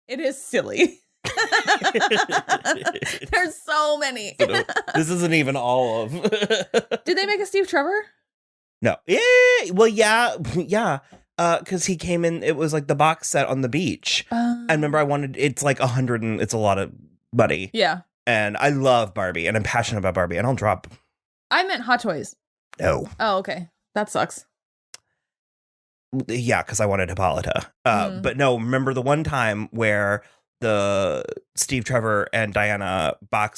It is silly. There's so many. This isn't even all of. Did they make a Steve Trevor? No. Yeah. Well, yeah. Because he came in, it was like the box set on the beach. And remember, it's like 100 and it's a lot of money. Yeah. And I love Barbie and I'm passionate about Barbie and I'll drop. I meant Hot Toys. No. Oh, okay. That sucks. Yeah, because I wanted Hippolyta. But no, remember the one time where the Steve Trevor and Diana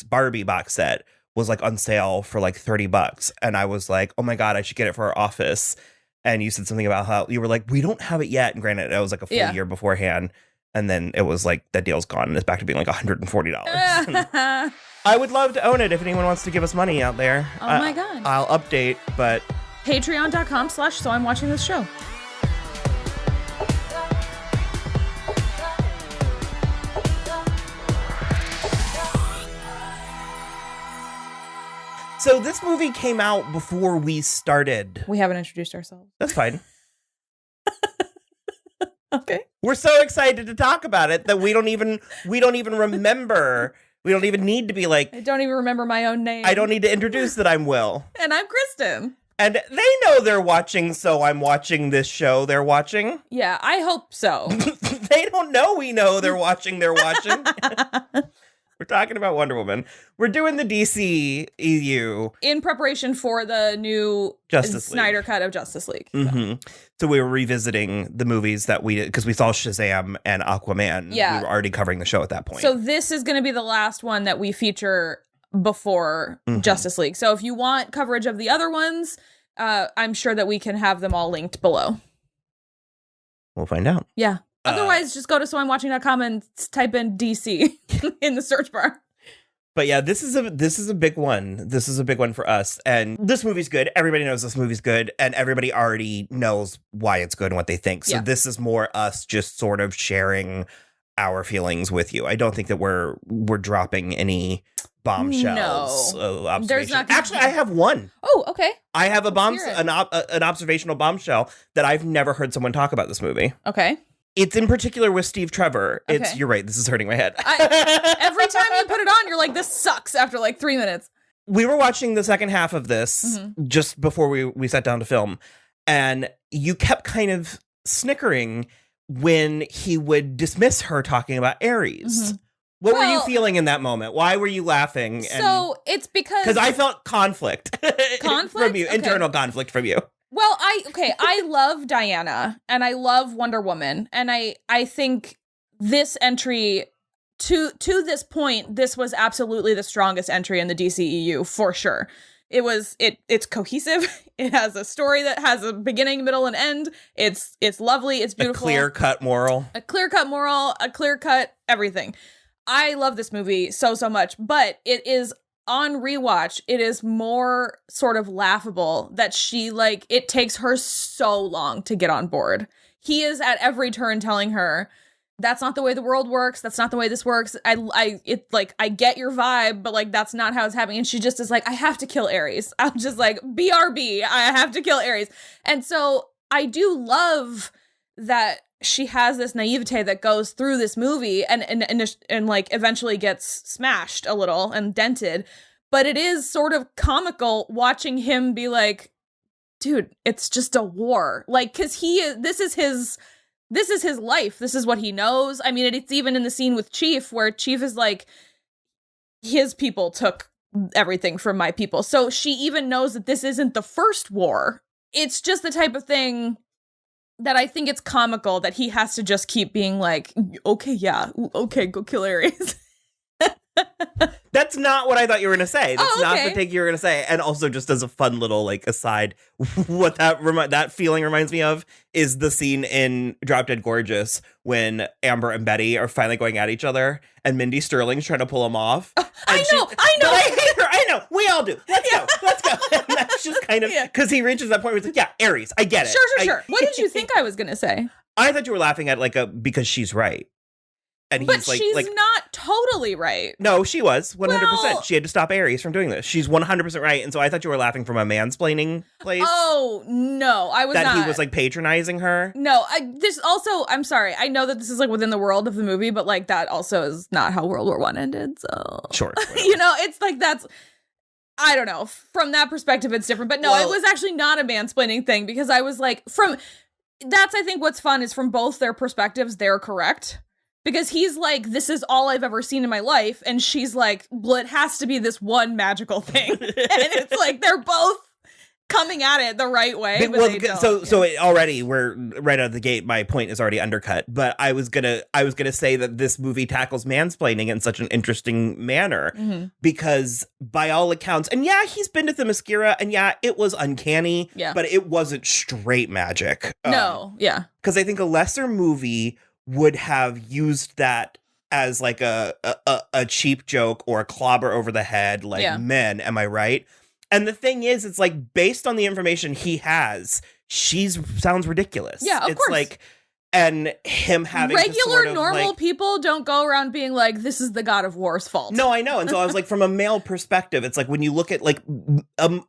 Barbie box set was like on sale for like $30. And I was like, oh my God, I should get it for our office. And you said something about how you were like, we don't have it yet. And granted, it was like a full year beforehand. And then it was like, that deal's gone. And it's back to being like $140. I would love to own it if anyone wants to give us money out there. Oh my God. I'll update, but. Patreon.com/so I'm watching this show. So this movie came out before we started. We haven't introduced ourselves. That's fine. Okay. We're so excited to talk about it that we don't even remember. We don't even need to be like. I don't even remember my own name. I don't need to introduce that I'm Will. And I'm Kristen. And they know they're watching, so I'm watching this show they're watching. Yeah, I hope so. They don't know we know they're watching. We're talking about Wonder Woman. We're doing the DC EU. In preparation for the new Snyder cut of Justice League. So we were revisiting the movies that we did, because we saw Shazam and Aquaman. Yeah. We were already covering the show at that point. So this is going to be the last one that we feature before Justice League. So if you want coverage of the other ones, I'm sure that we can have them all linked below. We'll find out. Yeah. Otherwise, just go to soimwatching.com and type in DC in the search bar. But yeah, this is a big one. This is a big one for us. And this movie's good. Everybody knows this movie's good. And everybody already knows why it's good and what they think. So this is more us just sort of sharing our feelings with you. I don't think that we're dropping any bombshells. No. There's not Actually, I have one. Oh, okay. I have an observational bombshell that I've never heard someone talk about this movie. Okay. It's in particular with Steve Trevor. Okay. You're right. This is hurting my head. Every time you put it on, you're like, this sucks after like 3 minutes. We were watching the second half of this just before we sat down to film. And you kept kind of snickering when he would dismiss her talking about Ares. What were you feeling in that moment? Why were you laughing? So it's because I felt conflict. From you, okay. Internal conflict from you. Well, I love Diana and I love Wonder Woman. And I think this entry to this point, this was absolutely the strongest entry in the DCEU for sure. It's cohesive. It has a story that has a beginning, middle, and end. It's lovely. It's beautiful. A clear-cut moral, a clear-cut everything. I love this movie so much, but it is on rewatch, it is more sort of laughable that it takes her so long to get on board. He is at every turn telling her, that's not the way the world works. That's not the way this works. I get your vibe, but that's not how it's happening. And she just is like, I have to kill Ares. I'm just like, BRB, I have to kill Ares. And so I do love that she has this naivete that goes through this movie and eventually gets smashed a little and dented. But it is sort of comical watching him be like, dude, it's just a war. Cause this is his life. This is what he knows. I mean, it's even in the scene with Chief where Chief is like, his people took everything from my people. So she even knows that this isn't the first war. It's just the type of thing that I think it's comical that he has to just keep being like, okay, go kill Ares. That's not what I thought you were going to say. That's okay. Not the take you were going to say. And also just as a fun little aside, what that feeling reminds me of is the scene in Drop Dead Gorgeous when Amber and Betty are finally going at each other and Mindy Sterling's trying to pull them off. I know. I hate her. I know. We all do. Let's go. And that's just kind of, because he reaches that point where he's like, yeah, Ares, I get it. Sure. What did you think I was going to say? I thought you were laughing at because she's right. And but he's like, she's not totally right. No, she was 100%. Well, she had to stop Ares from doing this. She's 100% right. And so I thought you were laughing from a mansplaining place. Oh, no, I was that not. That he was like patronizing her. No, this also, I'm sorry. I know that this is like within the world of the movie, but like that also is not how World War I ended. So sure. You know, it's like I don't know. From that perspective, it's different. But no, it was actually not a mansplaining thing because I was like, that's, I think what's fun is from both their perspectives, they're correct. Because he's like, this is all I've ever seen in my life. And she's like, well, it has to be this one magical thing. And it's like, they're both coming at it the right way. But they don't. So it already, we're right out of the gate. My point is already undercut. But I was gonna say that this movie tackles mansplaining in such an interesting manner because by all accounts, and yeah, he's been to Themyscira, and yeah, it was uncanny. Yeah. But it wasn't straight magic. No. Yeah. Because I think a lesser movie would have used that as like a cheap joke or a clobber over the head, like men, am I right? And the thing is, it's like based on the information he has, sounds ridiculous. Yeah, of course. Like, and him having regular normal people don't go around being like, this is the God of War's fault. No, I know. And so I was like, from a male perspective, it's like when you look at like a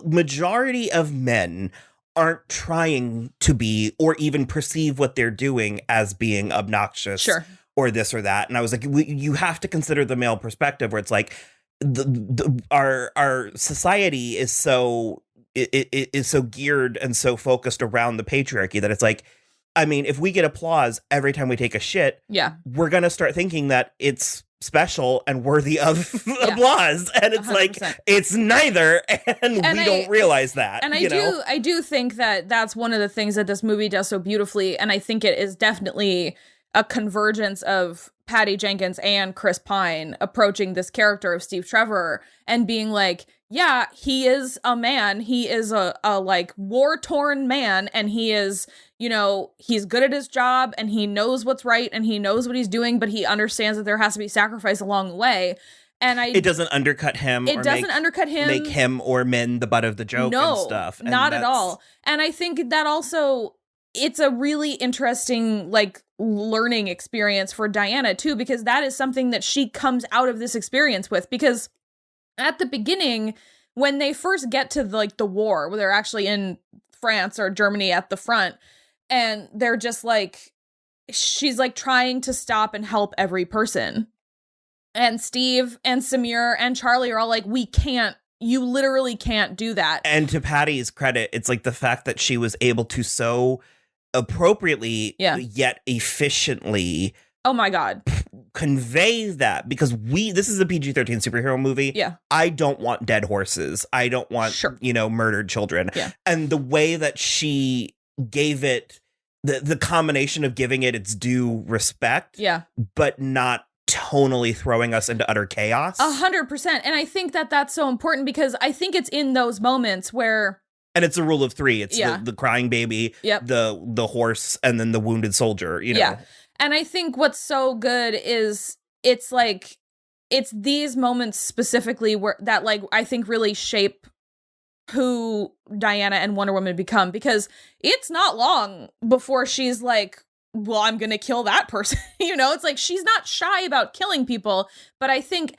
majority of men aren't trying to be or even perceive what they're doing as being obnoxious or this or that. And I was like, you have to consider the male perspective where it's like our society is so it is so geared and so focused around the patriarchy that it's like, I mean, if we get applause every time we take a shit, we're going to start thinking that it's special and worthy of applause, and it's 100%. Like it's neither, and we don't realize that. And I do think that that's one of the things that this movie does so beautifully, and I think it is definitely a convergence of Patty Jenkins and Chris Pine approaching this character of Steve Trevor and being like, yeah, he is a man. He is a like war-torn man, and he is, you know, he's good at his job and he knows what's right and he knows what he's doing, but he understands that there has to be sacrifice along the way. And it doesn't undercut him. It doesn't undercut him. Make him or men the butt of the joke and stuff. And not at all. And I think that also it's a really interesting like learning experience for Diana too, because that is something that she comes out of this experience with, because at the beginning, when they first get to the war, where they're actually in France or Germany at the front, and they're just like, she's like trying to stop and help every person. And Steve and Samir and Charlie are all like, we can't, you literally can't do that. And to Patty's credit, it's like the fact that she was able to so appropriately yet efficiently, oh my God, convey that, because this is a PG-13 superhero movie. Yeah. I don't want dead horses. I don't want, murdered children. Yeah. And the way that she gave it, the combination of giving it its due respect, but not tonally throwing us into utter chaos. 100%. And I think that that's so important, because I think it's in those moments where, and it's a rule of three. It's the crying baby, the horse, and then the wounded soldier, you know. Yeah. And I think what's so good is it's like, it's these moments specifically where that like, I think really shape who Diana and Wonder Woman become, because it's not long before she's like, well, I'm going to kill that person. You know, it's like, she's not shy about killing people, but I think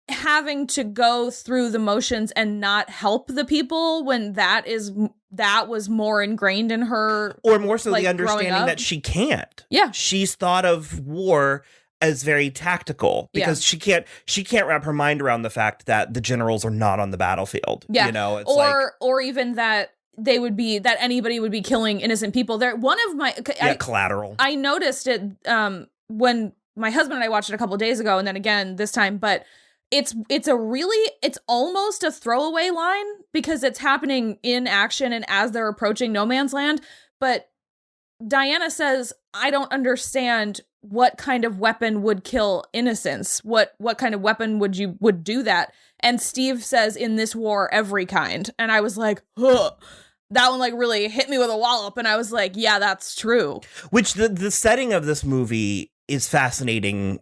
having to go through the motions and not help the people when that was more ingrained in her, or more so like, the understanding that she can't. Yeah, she's thought of war as very tactical, because she can't wrap her mind around the fact that the generals are not on the battlefield. Yeah, you know, it's or even that they would be, that anybody would be killing innocent people. There, one of my collateral. I noticed it when my husband and I watched it a couple of days ago, and then again this time, but. It's almost a throwaway line, because it's happening in action and as they're approaching no man's land. But Diana says, I don't understand what kind of weapon would kill innocents. What kind of weapon would do that? And Steve says, in this war, every kind. And I was like, huh. That one like really hit me with a wallop. And I was like, yeah, that's true. Which the setting of this movie is fascinating,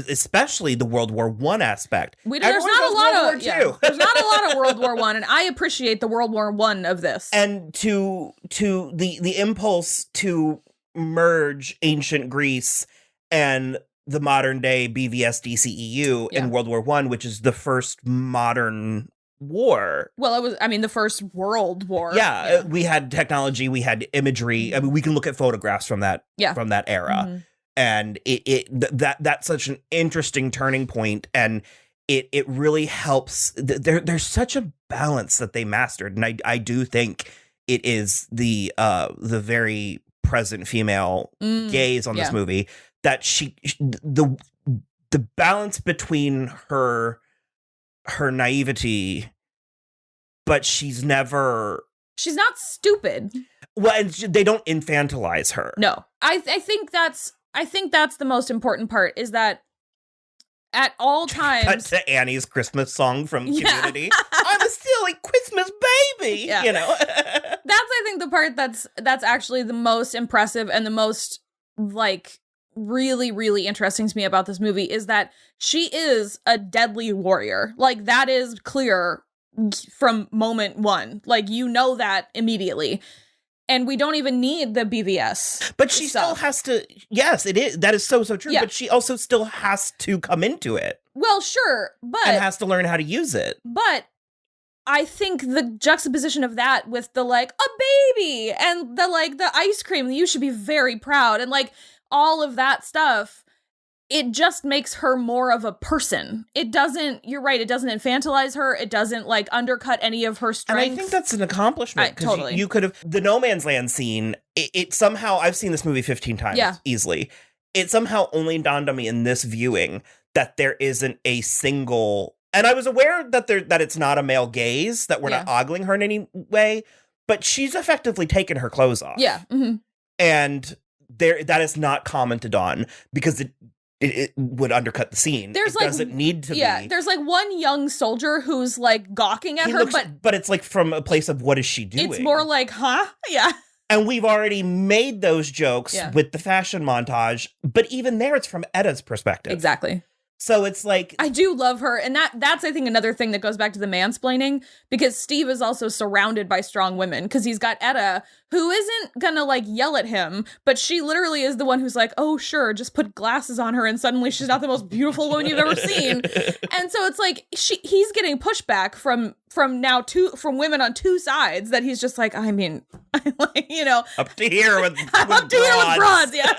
especially the World War I aspect. There's not a lot of World War I, and I appreciate the World War I of this. And to the impulse to merge ancient Greece and the modern day BVS DCEU in World War I, which is the first modern war. Well, it was, I mean, the first world war. Yeah, we had technology, we had imagery. I mean, we can look at photographs from that era. And that's such an interesting turning point, and it really helps. There's such a balance that they mastered, and I do think it is the very present female gaze on this movie, that the balance between her naivety, but she's not stupid. Well, and they don't infantilize her. No, I think that's the most important part, is that at all times. Cut to Annie's Christmas song from Community. I'm a silly Christmas baby. Yeah. You know, that's, I think, the part that's actually the most impressive and the most, like, really, really interesting to me about this movie, is that she is a deadly warrior. Like, that is clear from moment one. Like, you know that immediately. And we don't even need the BVS. But she still has to. Yes, it is. That is so true. Yeah. But she also still has to come into it. Well, sure, but and has to learn how to use it. But I think the juxtaposition of that with the, like, a baby and the, like, the ice cream, you should be very proud, and, like, all of that stuff, it just makes her more of a person. It doesn't, you're right, it doesn't infantilize her. It doesn't, like, undercut any of her strengths. And I think that's an accomplishment. Totally. You could have, the No Man's Land scene, it somehow, I've seen this movie 15 times easily. It somehow only dawned on me in this viewing that there isn't a single, and I was aware that it's not a male gaze, that we're not ogling her in any way, but she's effectively taken her clothes off. Yeah. Mm-hmm. And that is not commented on, because it would undercut the scene. It doesn't need to be. Yeah, there's, like, one young soldier who's, like, gawking at her, but it's, like, from a place of, what is she doing? It's more like, huh? Yeah. And we've already made those jokes with the fashion montage, but even there, it's from Edda's perspective. Exactly. So it's like, I do love her. And that's, I think, another thing that goes back to the mansplaining, because Steve is also surrounded by strong women, because he's got Edda, who isn't gonna, like, yell at him, but she literally is the one who's like, oh, sure, just put glasses on her and suddenly she's not the most beautiful woman you've ever seen. And so it's like, he's getting pushback from women on two sides, that he's just like, I mean, like, you know, up to here with broads, yeah.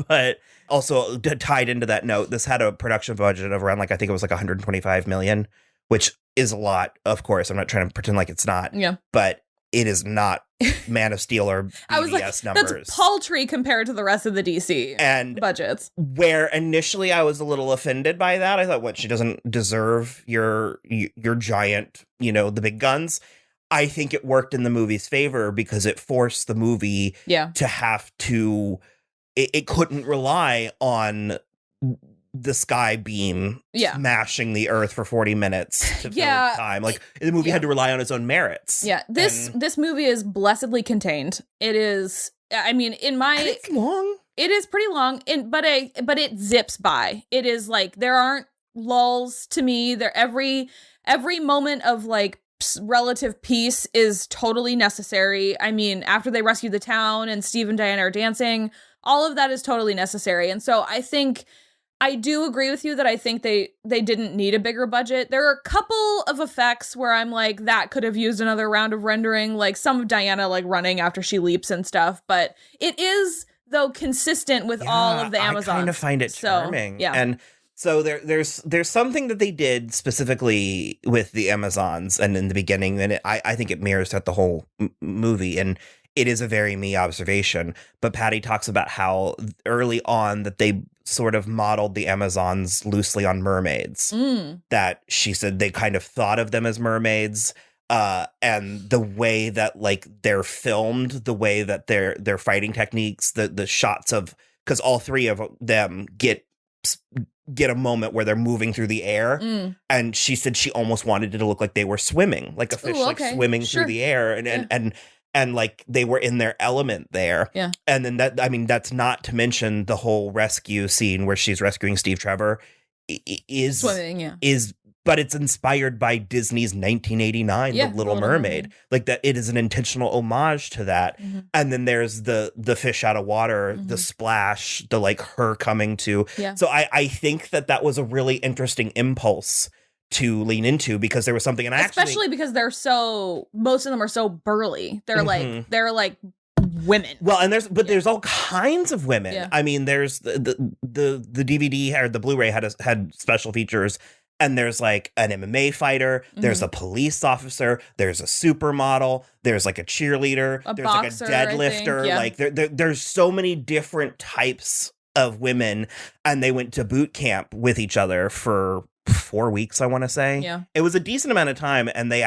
But also, tied into that note, this had a production budget of around, like, I think it was like 125 million, which is a lot, of course. I'm not trying to pretend like it's not. Yeah. But it is not Man of Steel or BVS I was like, numbers. That's paltry compared to the rest of the DC and budgets. Where initially I was a little offended by that. I thought, what, she doesn't deserve your giant, you know, the big guns. I think it worked in the movie's favor, because it forced the movie to have to. It couldn't rely on the sky beam smashing the earth for 40 minutes to fill time. Like, the movie had to rely on its own merits. Yeah, this movie is blessedly contained. It is, I mean, it's long. It is pretty long, but it zips by. It is like, there aren't lulls to me. Every moment of, like, relative peace is totally necessary. I mean, after they rescue the town and Steve and Diana are dancing, all of that is totally necessary. And so I think, I do agree with you that I think they didn't need a bigger budget. There are a couple of effects where I'm like, that could have used another round of rendering, like some of Diana, like, running after she leaps and stuff. But it is, though, consistent with all of the Amazons. I kind of find it charming. So, and so there's something that they did specifically with the Amazons and in the beginning, and I think it mirrors throughout the whole movie. And it is a very me observation, but Patty talks about how early on that they sort of modeled the Amazons loosely on mermaids. That she said they kind of thought of them as mermaids, and the way that, like, they're filmed, the way that their fighting techniques, the shots of, because all three of them get a moment where they're moving through the air, and she said she almost wanted it to look like they were swimming, like a fish, like swimming through the air, and like they were in their element there. Yeah. And then that's not to mention the whole rescue scene where she's rescuing Steve Trevor is swimming, is but it's inspired by Disney's 1989 The Little Mermaid. Like that, it is an intentional homage to that. Mm-hmm. And then there's the fish out of water, the splash, the like her coming to. Yeah. So I think that was a really interesting impulse to lean into, because there was something, and especially because most of them are so burly. They're like women. Well, and there's all kinds of women. Yeah. I mean, there's the DVD or the Blu-ray had special features. And there's like an MMA fighter, there's a police officer, there's a supermodel, there's like a cheerleader, there's boxer, like a deadlifter. Yeah. Like there's so many different types of women, and they went to boot camp with each other for 4 weeks, I want to say. Yeah. It was a decent amount of time, and they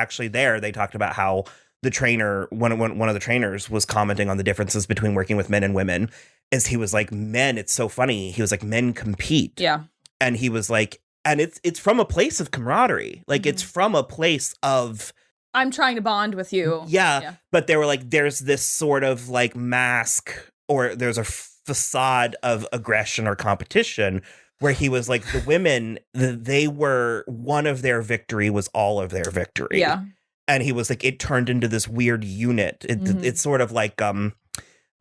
talked about how the trainer, one of the trainers was commenting on the differences between working with men and women, as he was like, men, it's so funny. He was like, men compete. Yeah. And he was like, and it's from a place of camaraderie. Like, it's from a place of, I'm trying to bond with you. Yeah. But they were like, there's this sort of like mask, or there's a facade of aggression or competition, where he was like, the women, they were, one of their victory was all of their victory. Yeah. And he was like, it turned into this weird unit. It's sort of like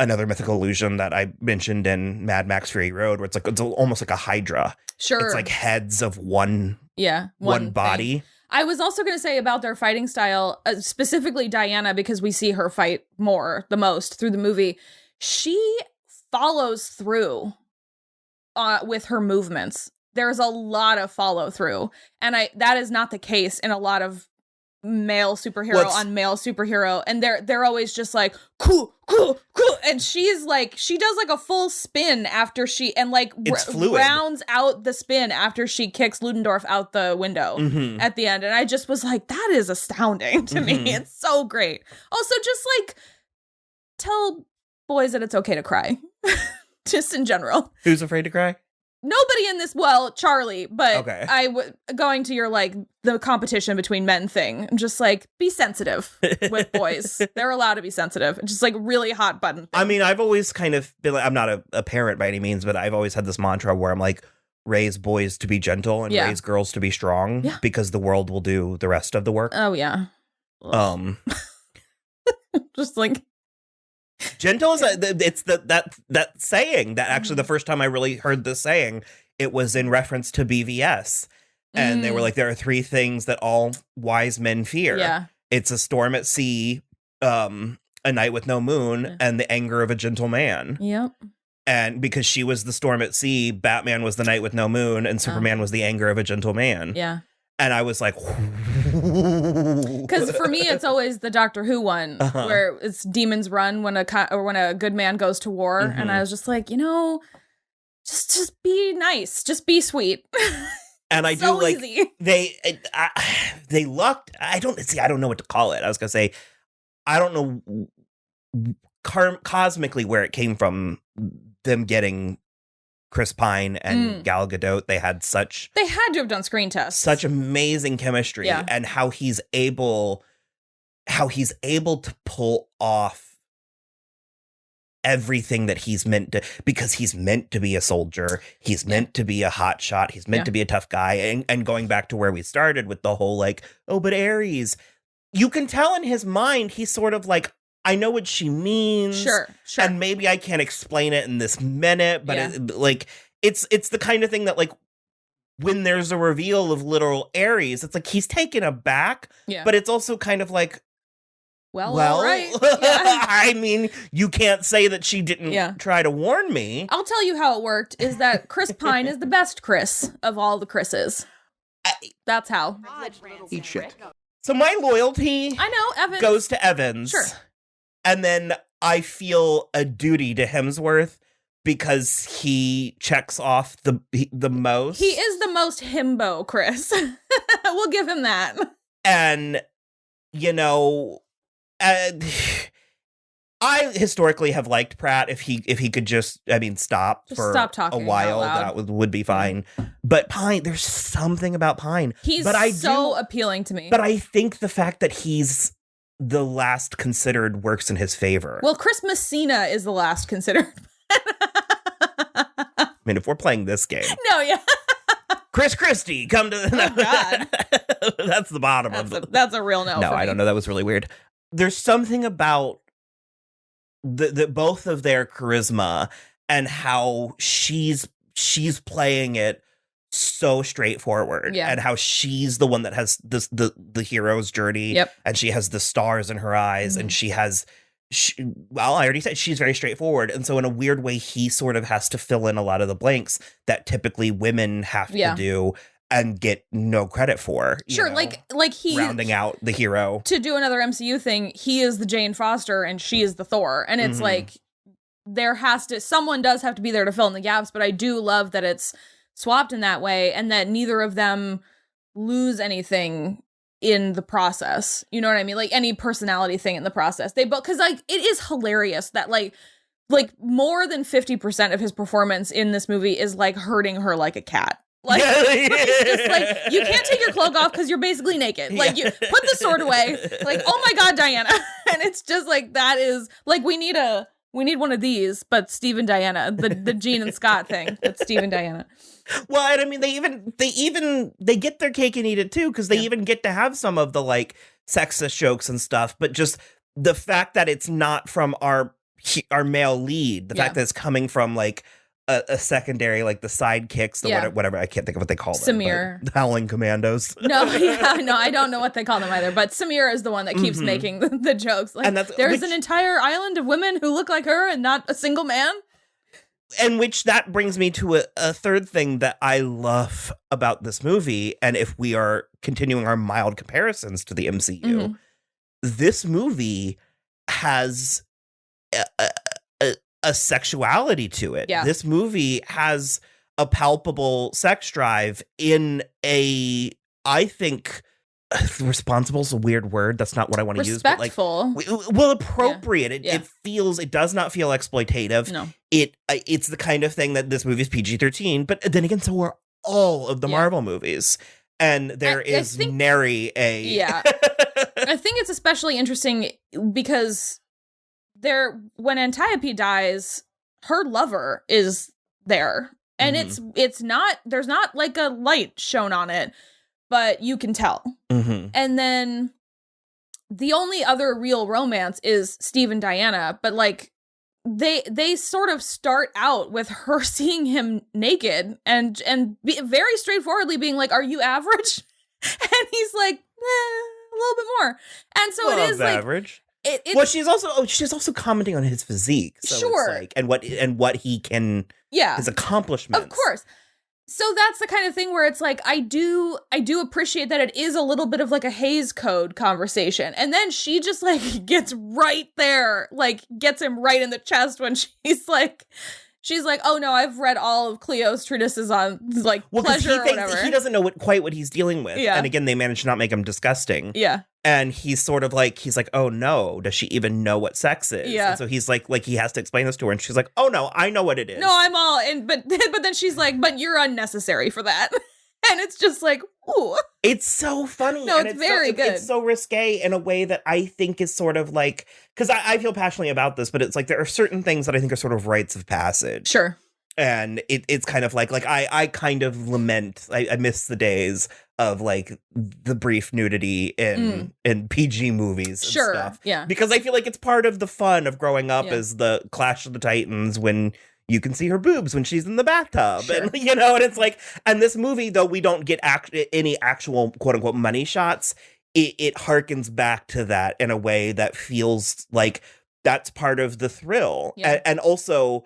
another mythical illusion that I mentioned in Mad Max Fury Road, where it's almost like a Hydra. Sure. It's like heads of one body. Thing. I was also going to say about their fighting style, specifically Diana, because we see her fight the most through the movie. She follows through with her movements. There's a lot of follow through. And that is not the case in a lot of male superhero on male superhero, and they're always just like cool, and she's like, she does like a full spin after she, and like rounds out the spin after she kicks Ludendorff out the window at the end, and I just was like, that is astounding to me. It's so great. Also, just like, tell boys that it's okay to cry. Just in general. Who's afraid to cry? Nobody in this, Charlie, but okay. Going to your, like, the competition between men thing, I'm just like, be sensitive with boys. They're allowed to be sensitive. Just like really hot button thing. I mean, I've always kind of been like, I'm not a parent by any means, but I've always had this mantra where I'm like, raise boys to be gentle and raise girls to be strong, because the world will do the rest of the work. Oh, yeah. Just like... Gentle is it's that saying that actually the first time I really heard this saying, it was in reference to BVS, and they were like, there are 3 things that all wise men fear. Yeah, it's a storm at sea, a night with no moon, and the anger of a gentle man. Yep. And because she was the storm at sea, Batman was the night with no moon, and Superman was the anger of a gentle man. Yeah. And I was like, because for me, it's always the Doctor Who one where it's Demons Run when a good man goes to war, and I was just like, just be nice, just be sweet. And I so do like easy. they lucked. I don't know what to call it. I was gonna say, I don't know cosmically where it came from. Them getting Chris Pine and Gal Gadot, they had to have done screen tests. Such amazing chemistry, and how he's able to pull off everything that he's meant to, because he's meant to be a soldier, he's meant to be a hot shot, he's meant to be a tough guy, and going back to where we started with the whole like, oh, but Ares, you can tell in his mind he's sort of like, I know what she means. Sure. And maybe I can't explain it in this minute, but it's the kind of thing that, like, when there's a reveal of literal Ares, it's like he's taken aback, but it's also kind of like, well, right. I mean, you can't say that she didn't try to warn me. I'll tell you how it worked, is that Chris Pine is the best Chris of all the Chris's. That's how. Eat shit. So my loyalty Evans goes to Evans. Sure. And then I feel a duty to Hemsworth because he checks off the most. He is the most himbo, Chris. We'll give him that. And, I historically have liked Pratt. If he could just stop talking a while, that would be fine. But Pine, there's something about Pine. He's appealing to me. But I think the fact that he's the last considered works in his favor. Well, Chris Messina is the last considered. I mean, if we're playing this game. No, yeah. Chris Christie, come to the... Oh, God. That's the bottom of it. That's a real no. No, I don't know. That was really weird. There's something about the both of their charisma and how she's playing it so straightforward, and how she's the one that has the hero's journey, and she has the stars in her eyes, and she has... well, I already said she's very straightforward, and so in a weird way, he sort of has to fill in a lot of the blanks that typically women have to do and get no credit for. Sure, know? like he rounding out the hero. To do another MCU thing, he is the Jane Foster and she is the Thor, and it's like someone does have to be there to fill in the gaps. But I do love that it's swapped in that way, and that neither of them lose anything in the process. You know what I mean? Like any personality thing in the process. They both, because like it is hilarious that like more than 50% of his performance in this movie is like hurting her like a cat. Like, it's just like, you can't take your cloak off because you're basically naked. Like, you put the sword away. Like, oh my God, Diana. And it's just like, that is like, we need one of these, but Steve and Diana, the Gene and Scott thing. But Steve and Diana. Well, and I mean, they get their cake and eat it too, because they even get to have some of the like sexist jokes and stuff. But just the fact that it's not from our male lead, the fact that it's coming from like a secondary, like the sidekicks, whatever, I can't think of what they call them. Samir. The Howling Commandos. No, I don't know what they call them either, but Samir is the one that keeps making the jokes. Like, and there's an entire island of women who look like her and not a single man. And which that brings me to a third thing that I love about this movie, and if we are continuing our mild comparisons to the MCU, this movie has a sexuality to it. Yeah. This movie has a palpable sex drive in I think responsible is a weird word. That's not what I want to use. Respectful. But like, well, appropriate. It does not feel exploitative. No. It's the kind of thing that this movie is PG-13, but then again, so are all of the Marvel movies. And there is nary a... Yeah. I think it's especially interesting because when Antiope dies, her lover is there, and it's not, there's not like a light shown on it, but you can tell. And then the only other real romance is Steve and Diana, but like they sort of start out with her seeing him naked and very straightforwardly being like, "Are you average?" And he's like, a little bit more. And so it is average. Well, she's also commenting on his physique, so sure, it's like, and what he can, his accomplishments, of course. So that's the kind of thing where it's like, I do appreciate that it is a little bit of like a Hays Code conversation, and then she just like gets right there, like gets him right in the chest when she's like, oh no, I've read all of Cleo's treatises on like pleasure or whatever. He doesn't know quite what he's dealing with, and again, they managed to not make him disgusting. Yeah. And he's sort of like, oh no, does she even know what sex is? Yeah. And so he's like he has to explain this to her, and she's like, oh no, I know what it is. No, I'm all in, but then she's like, but you're unnecessary for that. And it's just like, ooh. It's so funny. No, it's very good. It's so risque in a way that I think is sort of like, because I feel passionately about this, but it's like there are certain things that I think are sort of rites of passage. Sure. And it's kind of like I kind of lament, I miss the days of like the brief nudity in PG movies and stuff. Yeah. Because I feel like it's part of the fun of growing up as the Clash of the Titans when you can see her boobs when she's in the bathtub. Sure. And and it's like, and this movie, though we don't get any actual quote unquote money shots, it harkens back to that in a way that feels like that's part of the thrill. Yeah. And also,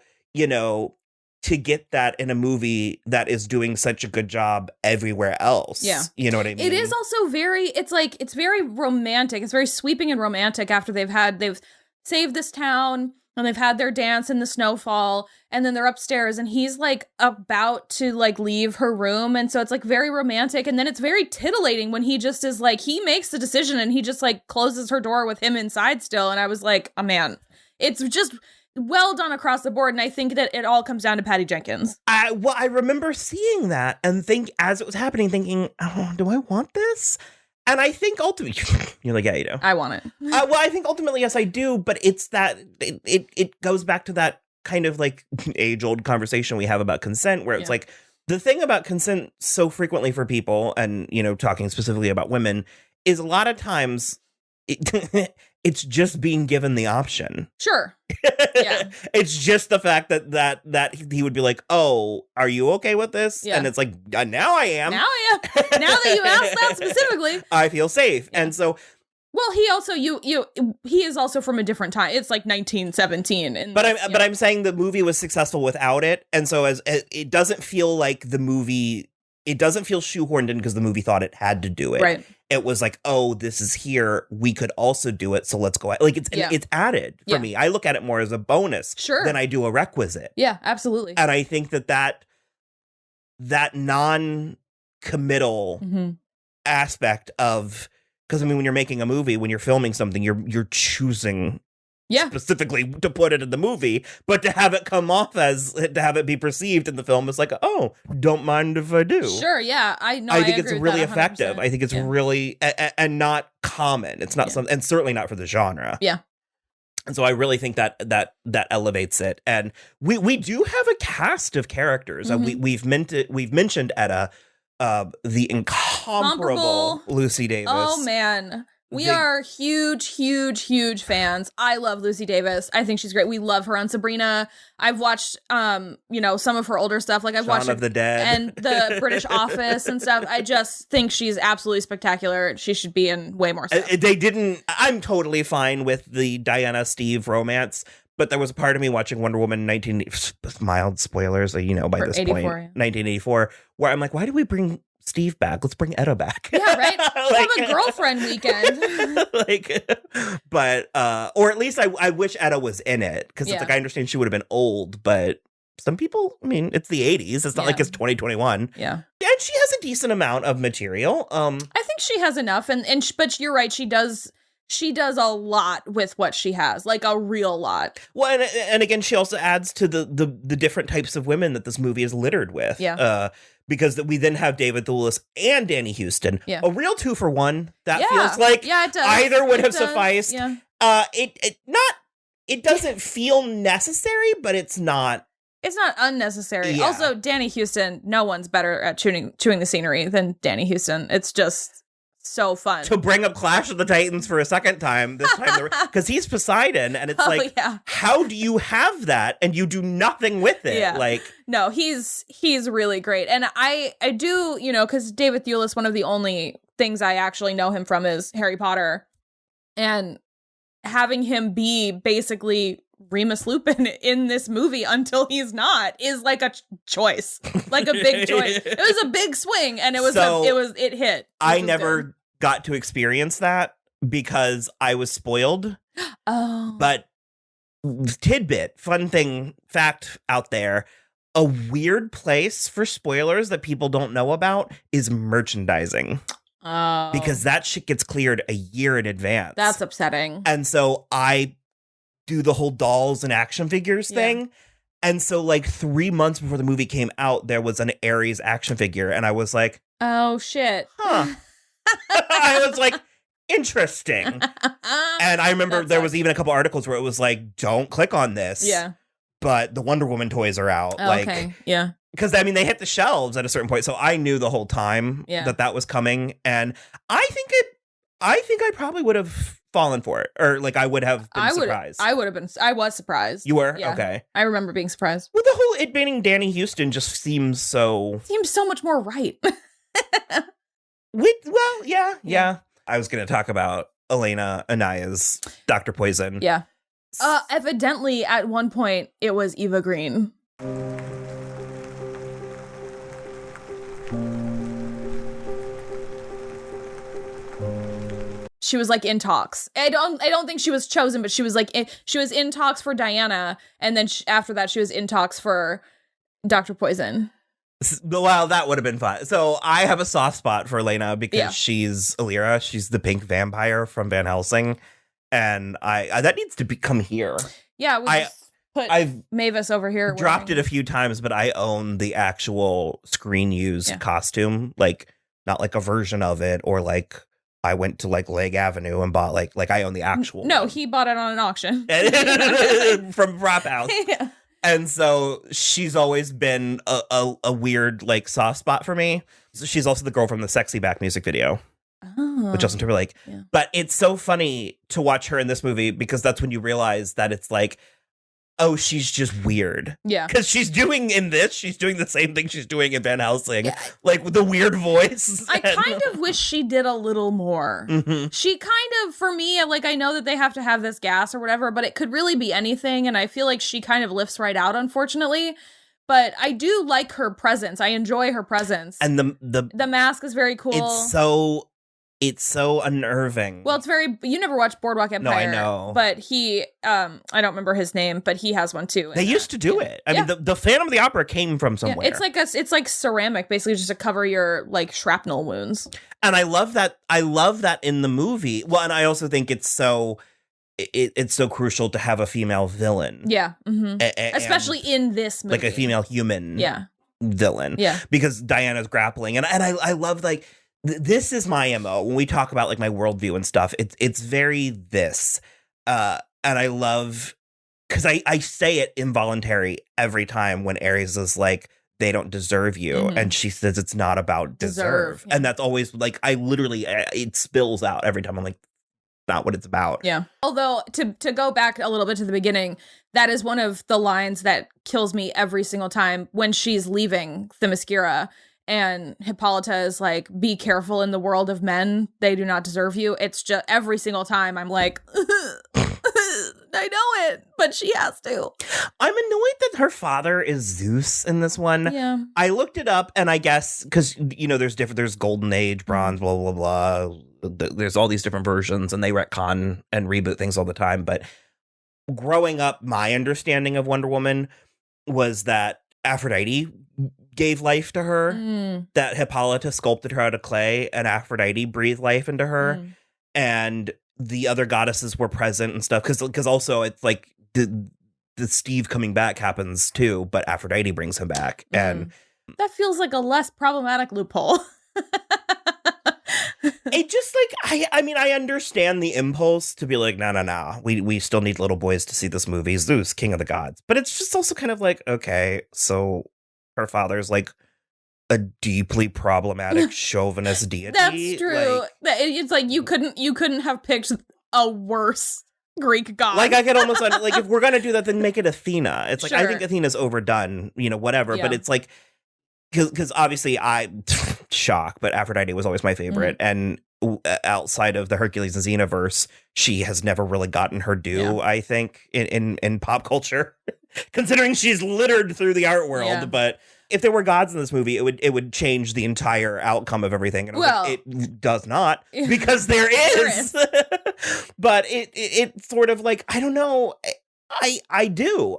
to get that in a movie that is doing such a good job everywhere else. Yeah. You know what I mean? It is also it's very romantic. It's very sweeping and romantic after they've saved this town and they've had their dance in the snowfall, and then they're upstairs and he's like about to like leave her room. And so it's like very romantic. And then it's very titillating when he just is like, he makes the decision and he just like closes her door with him inside still. And I was like, oh man, it's just well done across the board, and I think that it all comes down to Patty Jenkins. I remember seeing that and as it was happening, thinking, oh, do I want this? And I think ultimately, you're like, yeah, you do. I want it. Well, I think ultimately, yes, I do, but it's that, it goes back to that kind of like age-old conversation we have about consent, where it's like, The thing about consent so frequently for people, and, you know, talking specifically about women, is a lot of times it's just being given the option. Sure. Yeah. It's just the fact that he would be like, "Oh, are you okay with this?" Yeah. And it's like, now I am. Now that you asked that specifically, I feel safe. Yeah. And so, well, he also he is also from a different time. It's like 1917. I'm saying the movie was successful without it, and so as it doesn't feel like the movie. It doesn't feel shoehorned in because the movie thought it had to do it. Right. It was like, oh, this is here. We could also do it. So let's go. Like it's added for me. I look at it more as a bonus than I do a requisite. Yeah, absolutely. And I think that non-committal aspect of, because I mean, when you're making a movie, when you're filming something, you're choosing specifically to put it in the movie, but to have it come off as, to have it be perceived in the film is like, oh, don't mind if I do. Sure, yeah. I think it's really effective. I think it's really, and not common. It's not something, and certainly not for the genre. Yeah. And so I really think that elevates it. And we do have a cast of characters. We've mentioned Etta, the incomparable Lucy Davis. Oh man. We are huge, huge, huge fans. I love Lucy Davis. I think she's great. We love her on Sabrina. I've watched, some of her older stuff. Like I've watched Shaun of the Dead and the British Office and stuff. I just think she's absolutely spectacular. She should be in way more stuff. I'm totally fine with the Diana Steve romance, but there was a part of me watching Wonder Woman mild spoilers, by this point, 1984, where I'm like, why did we bring Steve back? Let's bring Etta back. Yeah, right. Have a girlfriend weekend. Or at least I wish Etta was in it, because it's like, I understand she would have been old, but some people, I mean, it's the 80s. It's not like it's 2021. Yeah. And she has a decent amount of material. I think she has enough, but you're right. She does a lot with what she has, like a real lot. Well, and again, she also adds to the different types of women that this movie is littered with. Yeah. Because we then have David Thewlis and Danny Houston. Yeah. A real 2-for-1. That feels like it does. Either would have sufficed. Yeah. It doesn't feel necessary, but it's not. It's not unnecessary. Yeah. Also, Danny Houston, no one's better at chewing the scenery than Danny Houston. It's just so fun. To bring up Clash of the Titans for a second time, this time, because he's Poseidon, and it's how do you have that and you do nothing with it? Yeah. Like, no, he's really great. And I do, because David Thewlis, one of the only things I actually know him from is Harry Potter. And having him be basically Remus Lupin in this movie until he's not is like a choice, like a big choice. It was a big swing, and it hit. I never got to experience that because I was spoiled. Oh, but tidbit, fun thing, fact out there: a weird place for spoilers that people don't know about is merchandising. Oh, because that shit gets cleared a year in advance. That's upsetting. And so I do the whole dolls and action figures thing. And so like 3 months before the movie came out, there was an Ares action figure. And I was like, oh, shit. Huh. I was like, interesting. And I remember there was even a couple articles where it was like, don't click on this. Yeah. But the Wonder Woman toys are out. Oh, okay. Yeah. Because, I mean, they hit the shelves at a certain point. So I knew the whole time that was coming. And I think I probably would have fallen for it. Or, like, I would have been surprised. I was surprised. You were? Yeah. Okay. I remember being surprised. Well, the whole it being Danny Houston just seems so much more right. Yeah. I was going to talk about Elena Anaya's Dr. Poison. Yeah. Evidently, at one point, it was Eva Green. She was like in talks. I don't think she was chosen, but she was like she was in talks for Diana, and then after that, she was in talks for Dr. Poison. Well, that would have been fun. So I have a soft spot for Elena because she's Illyria. She's the pink vampire from Van Helsing. And I that needs to come here. Yeah, I've Mavis over here. Dropped it a few times, but I own the actual screen used costume. Like, not like a version of it, or like I went to like Leg Avenue and bought like I own the actual No, one. he bought it on an auction. From Prop House. Yeah. And so she's always been a weird, like, soft spot for me. So she's also the girl from the Sexy Back music video with Justin Timberlake. Yeah. But it's so funny to watch her in this movie because that's when you realize that it's like, oh, she's just weird. Yeah. Because she's doing the same thing she's doing in Van Helsing. Yeah. Like, with the weird voice. I kind of wish she did a little more. Mm-hmm. She kind of, for me, like, I know that they have to have this gas or whatever, but it could really be anything. And I feel like she kind of lifts right out, unfortunately. But I do like her presence. I enjoy her presence. And the mask is very cool. It's so unnerving. Well, it's very... You never watched Boardwalk Empire. No, I know. But he... I don't remember his name, but he has one too. They used to do it. I mean, the Phantom of the Opera came from somewhere. Yeah, it's like ceramic, basically, just to cover your, like, shrapnel wounds. And I love that. I love that in the movie. Well, and I also think it's so... It's so crucial to have a female villain. Yeah. Mm-hmm. Especially in this movie. Like a female human villain. Yeah. Because Diana's grappling. And I love, like... This is my MO when we talk about, like, my worldview and stuff. It's very this. And I love, because I say it involuntary every time when Ares is like, they don't deserve you. Mm-hmm. And she says it's not about deserve. Yeah. And that's always, like, I literally, it spills out every time. I'm like, not what it's about. Yeah. Although, to go back a little bit to the beginning, that is one of the lines that kills me every single time when she's leaving Themyscira. And Hippolyta is like, be careful in the world of men. They do not deserve you. It's just every single time I'm like, I know it, but she has to. I'm annoyed that her father is Zeus in this one. Yeah. I looked it up and I guess, because, you know, there's Golden Age, Bronze, blah, blah, blah. There's all these different versions and they retcon and reboot things all the time. But growing up, my understanding of Wonder Woman was that Aphrodite gave life to her, that Hippolyta sculpted her out of clay, and Aphrodite breathed life into her, and the other goddesses were present and stuff, because also it's like the Steve coming back happens too, but Aphrodite brings him back, and that feels like a less problematic loophole. It just, like, I mean, I understand the impulse to be like, no, we still need little boys to see this movie, Zeus, King of the Gods, but it's just also kind of like, okay, so her father's like a deeply problematic chauvinist deity. That's true. It's like you couldn't have picked a worse Greek god. Like, I could almost like, if we're gonna do that, then make it Athena. It's like, sure. I think Athena's overdone, you know, whatever. Yeah. But it's like, because obviously shock, but Aphrodite was always my favorite, and outside of the Hercules and Xenoverse, she has never really gotten her due. I think in pop culture. Considering she's littered through the art world, but if there were gods in this movie, it would change the entire outcome of everything. And it does not, because there is. But it's sort of like, I don't know. I do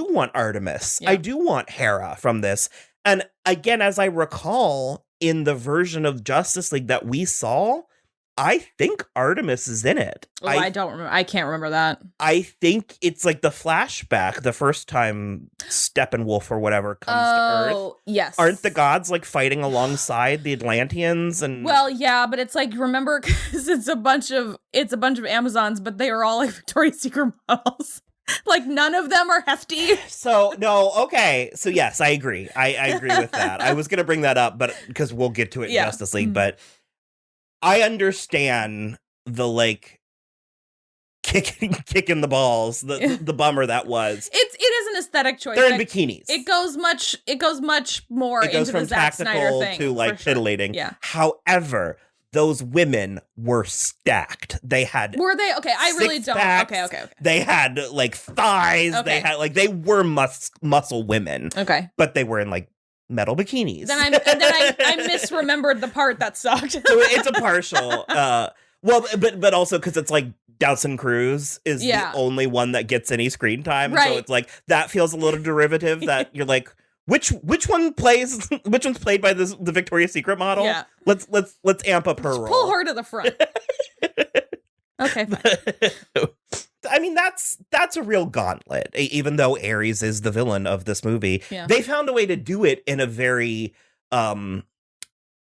want Artemis. Yeah. I do want Hera from this. And again, as I recall, in the version of Justice League that we saw, I think Artemis is in it. Oh, I don't remember. I can't remember that. I think it's like the flashback, the first time Steppenwolf or whatever comes to Earth. Oh, yes. Aren't the gods like fighting alongside the Atlanteans? And well, yeah, but it's like, remember, because it's a bunch of Amazons, but they are all like Victoria's Secret models. Like, none of them are hefty. So, no, okay. So, yes, I agree. I agree with that. I was going to bring that up, but because we'll get to it in Justice League, but I understand the, like, kicking the balls, the bummer that was. It is an aesthetic choice. They're in bikinis. It goes much more into the Zack Snyder thing. To, like, titillating. Yeah. However, those women were stacked. They had Were they? Okay, I really don't. Okay. They had, like, thighs. Okay. They had, like, they were muscle women. Okay. But they were in, like, metal bikinis. Then I misremembered the part that sucked. So it's a partial. Well, but also because it's like Dawson Cruz is the only one that gets any screen time. Right. So it's like that feels a little derivative that you're like, which one's played by the Victoria's Secret model? Yeah. Let's amp up her role. Pull her to the front. Okay, fine. I mean, that's a real gauntlet. Even though Ares is the villain of this movie, they found a way to do it in a very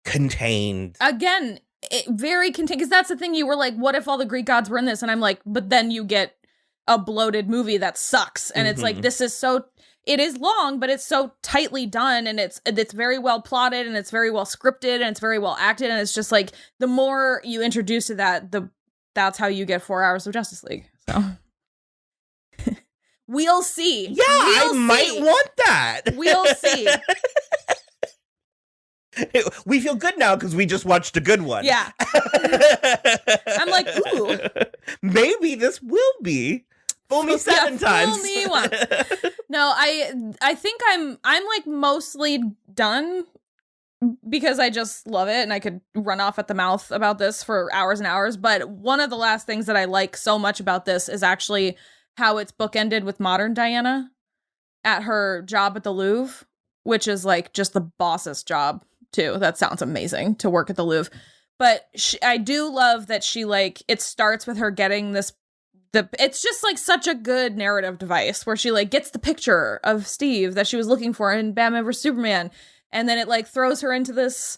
contained. Again, very contained. Because that's the thing. You were like, what if all the Greek gods were in this? And I'm like, but then you get a bloated movie that sucks. And it's like, this is so. it is long, but it's so tightly done, and it's very well plotted, and it's very well scripted, and it's very well acted, and it's just like the more you introduce to that, that's how you get 4 hours of Justice League. So we'll see. Yeah, I might want that. We'll see. We feel good now because we just watched a good one. Yeah. I'm like, ooh. Maybe this will be. Fool me 7 times. Fool me once. No, I think I'm like mostly done because I just love it and I could run off at the mouth about this for hours and hours. But one of the last things that I like so much about this is actually how it's bookended with modern Diana at her job at the Louvre, which is like just the bossest job too. That sounds amazing, to work at the Louvre. But I do love that she, like, it starts with her getting this, it's just like such a good narrative device where she like gets the picture of Steve that she was looking for in Batman vs Superman, and then it like throws her into this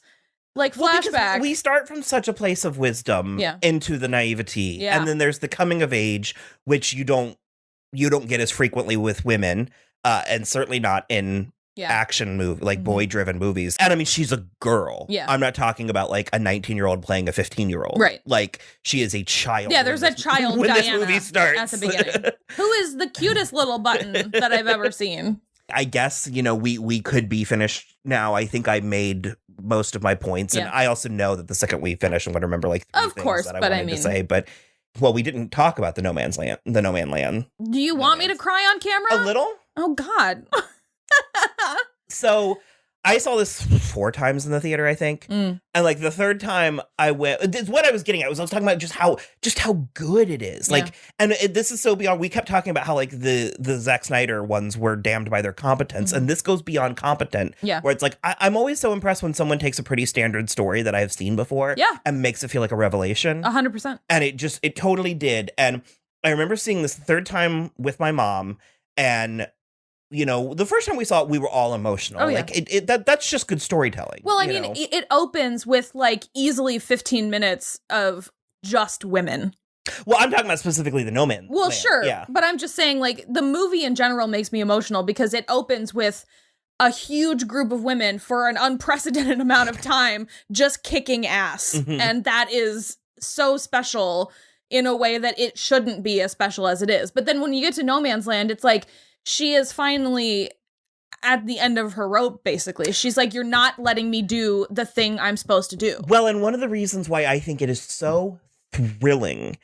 like flashback. We start from such a place of wisdom into the naivety, and then there's the coming of age, which you don't get as frequently with women, and certainly not in action movie, like boy-driven movies. And I mean, she's a girl. Yeah. I'm not talking about like a 19-year-old playing a 15-year-old. Right. Like, she is a child. Yeah, there's a child when Diana this movie starts. At the beginning. Who is the cutest little button that I've ever seen. I guess, we could be finished now. I think I made most of my points. And I also know that the second we finish, I'm going to remember like 3 things that I wanted to say. But, well, we didn't talk about the No Man Land. Do you want me to cry on camera? A little? Oh, God. So I saw this 4 times in the theater, I think. And like the 3rd time I went, what I was getting at was I was talking about just how good it is. Like, and this is so beyond, we kept talking about how like the Zack Snyder ones were damned by their competence. And this goes beyond competent. Yeah. Where it's like, I'm always so impressed when someone takes a pretty standard story that I've seen before. Yeah. And makes it feel like a revelation. 100%. And it totally did. And I remember seeing this the 3rd time with my mom, and the first time we saw it, we were all emotional. Oh, yeah. Like that's just good storytelling. Well, I mean, it opens with like easily 15 minutes of just women. Well, I'm talking about specifically the No Man. Well, sure. Yeah. But I'm just saying, like, the movie in general makes me emotional because it opens with a huge group of women for an unprecedented amount of time just kicking ass. And that is so special in a way that it shouldn't be as special as it is. But then when you get to No Man's Land, it's like, she is finally at the end of her rope, basically. She's like, you're not letting me do the thing I'm supposed to do. Well, and one of the reasons why I think it is so thrilling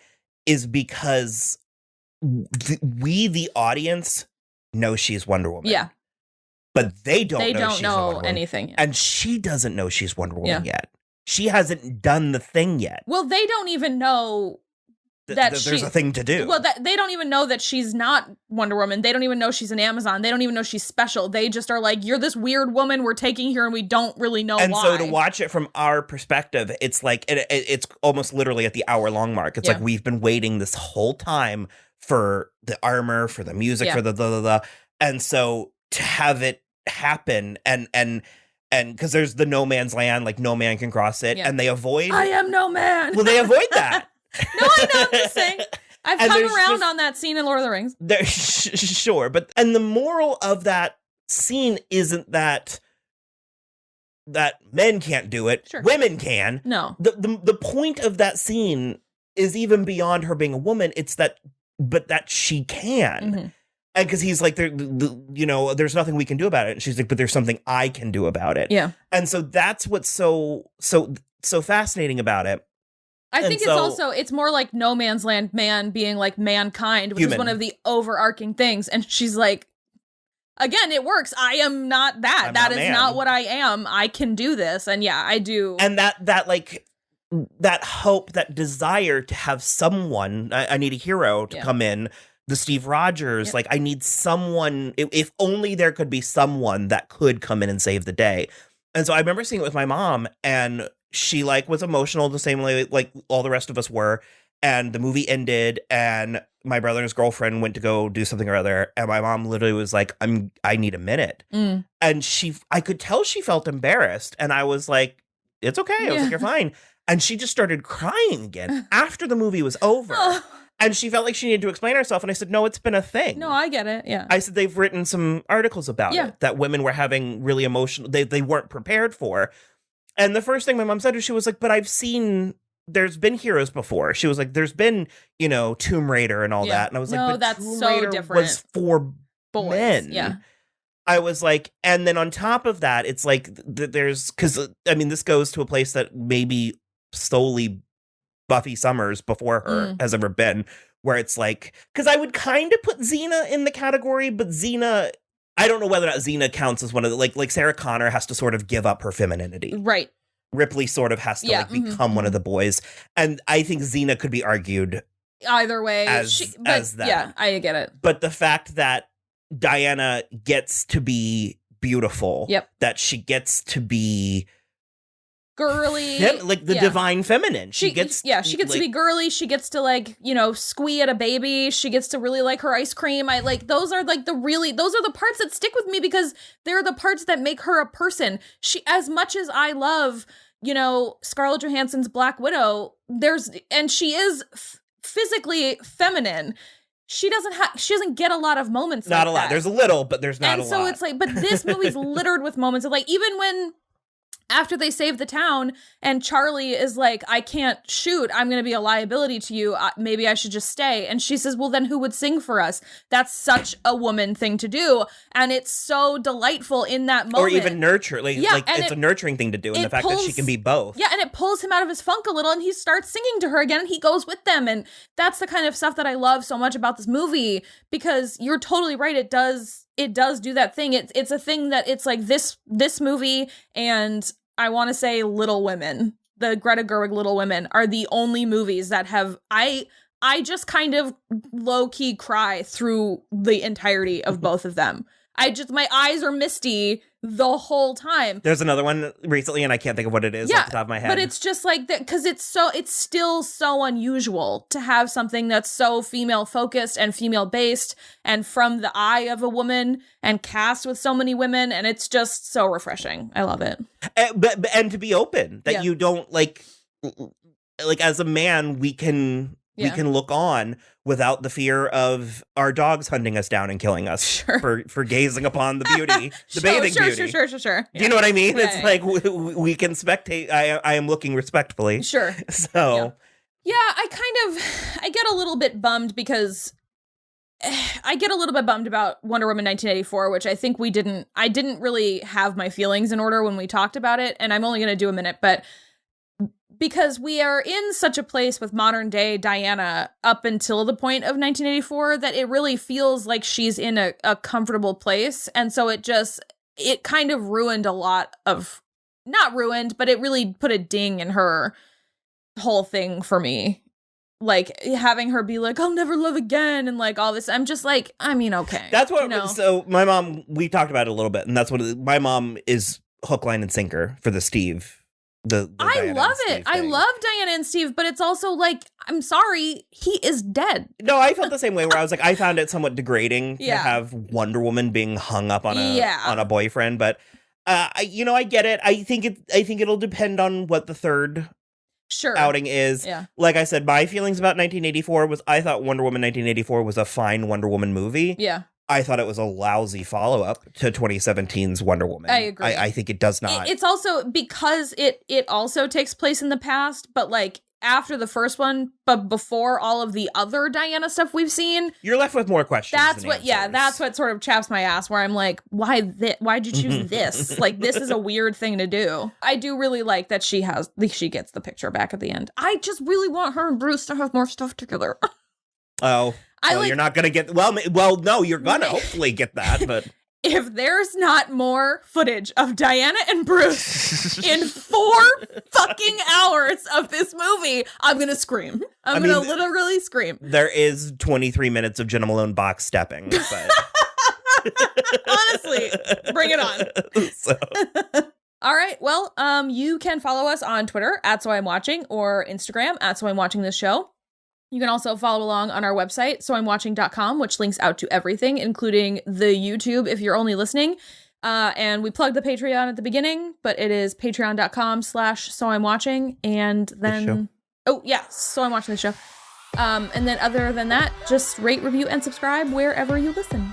is because we, the audience, know she's Wonder Woman. Yeah. But they don't know anything yet. And she doesn't know she's Wonder Woman yet. She hasn't done the thing yet. Well, they don't even know that there's a thing to do. Well, they don't even know that she's not Wonder Woman. They don't even know she's an Amazon. They don't even know she's special. They just are like, you're this weird woman we're taking here and we don't really know why. And so to watch it from our perspective, it's like, it's almost literally at the hour-long mark. It's like we've been waiting this whole time for the armor, for the music, for the. And so to have it happen and because there's the No Man's Land, like no man can cross it, and they avoid. I am no man. Well, they avoid that. No, I know. I'm just saying. I've come around on that scene in Lord of the Rings. Sure, but and the moral of that scene isn't that men can't do it. Sure. Women can. No. The point of that scene is even beyond her being a woman. It's that she can. And because he's like, there's nothing we can do about it. And she's like, but there's something I can do about it. Yeah. And so that's what's so fascinating about it. I think it's more like No Man's Land, man being like mankind, which is one of the overarching things. And she's like, again, it works. I am not that. That is not what I am. I can do this. And yeah, I do. And that like that hope, that desire to have someone, I need a hero to come in, the Steve Rogers, like I need someone, if only there could be someone that could come in and save the day. And so I remember seeing it with my mom, and she like was emotional the same way like all the rest of us were. And the movie ended, and my brother and his girlfriend went to go do something or other, and my mom literally was like, I need a minute. And I could tell she felt embarrassed, and I was like, it's okay. I was like, you're fine. And she just started crying again after the movie was over. And she felt like she needed to explain herself. And I said, no, it's been a thing. No, I get it. Yeah. I said, they've written some articles about Yeah. it, that women were having really emotional, they weren't prepared for. And the first thing my mom said was, she was like, but I've seen, there's been heroes before. She was like, there's been, Tomb Raider and all that. And I was like, but that's Tomb so Raider different. was for Boys. men. Yeah. I was like, and then on top of that, it's like there's, because I mean, this goes to a place that maybe solely Buffy Summers before her has ever been, where it's like, because I would kind of put Xena in the category, but Xena, I don't know whether or not Xena counts as one of the, like Sarah Connor has to sort of give up her femininity. Right. Ripley sort of has to become one of the boys. And I think Xena could be argued either way as that. Yeah, I get it. But the fact that Diana gets to be beautiful, that she gets to be girly, like the divine feminine. She gets to be girly. She gets to squee at a baby. She gets to really like her ice cream. Those are the parts that stick with me, because they're the parts that make her a person. She, as much as I love, Scarlett Johansson's Black Widow, she is physically feminine. She doesn't get a lot of moments. Not like a lot. That. There's a little, but there's not a lot. And so it's like, but this movie's littered with moments of even when, after they save the town and Charlie is like, I can't shoot, I'm going to be a liability to you. Maybe I should just stay. And she says, well, then who would sing for us? That's such a woman thing to do. And it's so delightful in that moment. Or even nurture. It's a nurturing thing to do. And the fact that she can be both. Yeah. And it pulls him out of his funk a little, and he starts singing to her again, and he goes with them. And that's the kind of stuff that I love so much about this movie, because you're totally right. It does do that thing. It's a thing that it's like this movie, and I want to say Little Women, the Greta Gerwig Little Women, are the only movies that have, I just kind of low-key cry through the entirety of both of them. My eyes are misty the whole time. There's another one recently, and I can't think of what it is off the top of my head. But it's just like that, because it's still so unusual to have something that's so female focused and female based and from the eye of a woman and cast with so many women, and it's just so refreshing. I love it. And to be open, that you don't like as a man, we can look on without the fear of our dogs hunting us down and killing us for gazing upon the beauty, the bathing beauty. Sure. Yeah. Do you know what I mean? It's like we can spectate. I am looking respectfully. Sure. So. Yeah, I get a little bit bummed, because I get a little bit bummed about Wonder Woman 1984, which I think I didn't really have my feelings in order when we talked about it. And I'm only going to do a minute, but because we are in such a place with modern day Diana up until the point of 1984 that it really feels like she's in a comfortable place. And so it kind of ruined a lot of, not ruined, but it really put a ding in her whole thing for me. Like having her be like, I'll never love again. And like all this, I'm just like, I mean, okay. That's what, so my mom, we talked about it a little bit, and that's what my mom is hook, line, and sinker for the Steve. I love it. I love Diana and Steve, but it's also like, I'm sorry, he is dead. No, I felt the same way, where I was like, I found it somewhat degrading to have Wonder Woman being hung up on a boyfriend, but I get it. I think it'll depend on what the third outing is. Yeah. Like I said, my feelings about 1984 was, I thought Wonder Woman 1984 was a fine Wonder Woman movie. Yeah. I thought it was a lousy follow-up to 2017's Wonder Woman. I agree. I think it does not. It's also because it also takes place in the past, but like after the first one, but before all of the other Diana stuff we've seen. You're left with more questions. That's what sort of chaps my ass, where I'm like, why'd you choose this? Like, this is a weird thing to do. I do really like that she gets the picture back at the end. I just really want her and Bruce to have more stuff together. Oh. You're not going to get... Well, no, you're going to hopefully get that, but... If there's not more footage of Diana and Bruce in 4 fucking hours of this movie, I'm going to scream. I'm going to literally scream. There is 23 minutes of Jenna Malone box stepping, but... Honestly, bring it on. So... All right. Well, you can follow us on Twitter @SoI'mWatching or Instagram @SoI'mWatchingThisShow. You can also follow along on our website, soimwatching.com, which links out to everything, including the YouTube if you're only listening. And we plugged the Patreon at the beginning, but it is patreon.com/soimwatching. And then, so I'm watching the show. And then other than that, just rate, review, and subscribe wherever you listen.